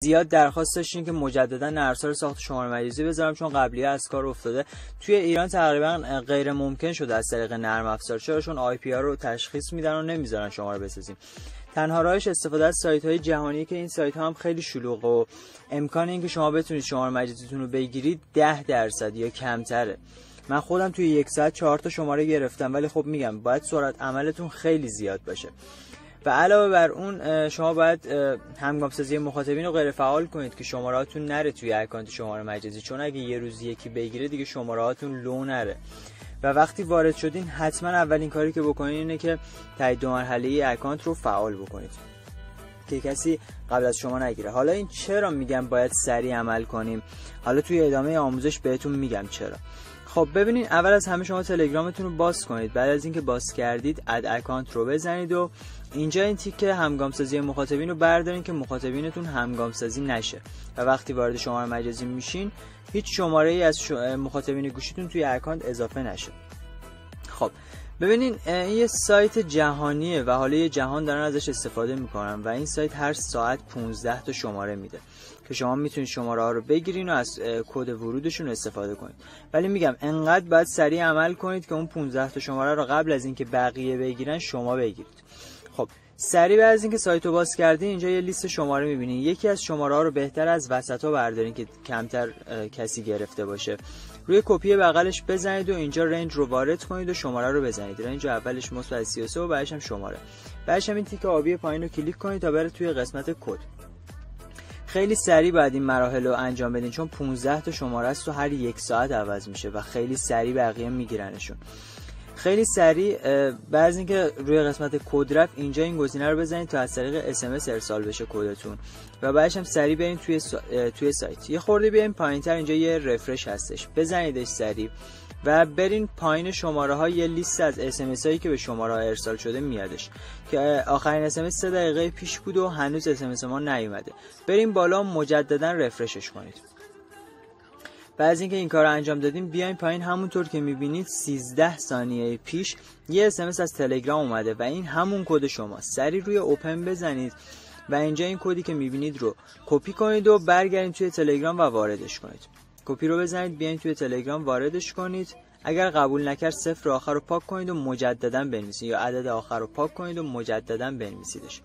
زیاد درخواست داشتین که مجددا نرم افزار ساخت شماره مجازی بذارم، چون قبلی از کار افتاده. توی ایران تقریبا غیر ممکن شده از طریق نرم افزار، چرا؟ چون آی پی آر رو تشخیص میدن و نمیذارن شما رو بسازیم. تنها راهش استفاده از سایت‌های جهانی که این سایت‌ها هم خیلی شلوغه و امکان اینکه شما بتونید شماره مجازیتون رو بگیرید 10% یا کمتره. من خودم توی 1 ساعت 4 تا شماره گرفتم، ولی خب میگم باید سرعت عملتون خیلی زیاد باشه. و علاوه بر اون شما باید همگام سازی مخاطبین رو غیر فعال کنید که شمارهاتون نره توی اکانت شماره مجازی، چون اگه یه روز یکی بگیره دیگه شمارهاتون لو نره. و وقتی وارد شدین حتما اولین کاری که بکنید اینه که تایید 2 مرحله‌ای اکانت رو فعال بکنید که کسی قبل از شما نگیره. حالا این چرا میگم باید سریع عمل کنیم؟ حالا توی ادامه آموزش بهتون میگم چرا. خب ببینین، اول از همه شما تلگرامتون رو باز کنید. بعد از اینکه باز کردید اد اکانت رو بزنید و اینجا این تیک همگام سازی مخاطبین رو بردارین که مخاطبینتون همگام سازی نشه و وقتی وارد شماره مجازی میشین هیچ شماره ای از مخاطبین گوشیتون توی اکانت اضافه نشه. خب ببینین، این یه سایت جهانیه و حالا جهان دارن ازش استفاده میکنن و این سایت هر ساعت 15 تا شماره میده که شما میتونید شماره ها رو بگیرین و از کد ورودشون استفاده کنید. ولی میگم انقدر باید سریع عمل کنید که اون 15 تا شماره رو قبل از اینکه بقیه بگیرن شما بگیرید. خب سریع بعد از اینکه سایت رو باز کردین اینجا یه لیست شماره میبینین. یکی از شماره ها رو بهتر از وسطا بردارین که کمتر کسی گرفته باشه. روی کپی بغلش بزنید و اینجا رنج رو وارد کنید و شماره رو بزنید. رنج اولش مثبت 33 و بعدش هم شماره. بعدش هم این تیک آبی پایین رو کلیک کنید تا بره توی قسمت کد. خیلی سریع بعد این مراحل رو انجام بدین چون 15 تا شماره است و هر 1 ساعت عوض میشه و خیلی سریع بقیه میگیرنشون. خیلی سریع بعد از اینکه روی قسمت کد رفت اینجا این گزینه رو بزنید تا از طریق SMS ارسال بشه کدتون و بعدش هم سریع برید توی سایت. یه خورده بیاین پایینتر، اینجا یه رفرش هستش، بزنیدش سریع و برین پایین شماره ها. یه لیست از SMS هایی که به شماره ها ارسال شده میادش که آخرین SMS 3 دقیقه پیش بود و هنوز SMS ما نیومده. بریم بالا مجددا رفرشش کنید. بعد از اینکه این کار رو انجام دادیم بیاین پایین، همونطور که میبینید 13 ثانیه پیش یه SMS از تلگرام اومده و این همون کد شماست. سریع روی اوپن بزنید و اینجا این کدی که میبینید رو کپی کنید و برگردید توی تلگرام و واردش کنید. کپی رو بزنید بیاین توی تلگرام واردش کنید. اگر قبول نکرد صفر آخر رو پاک کنید و مجددا بنویسید یا عدد آخر رو پاک کنید و مجددا بنویسیدش.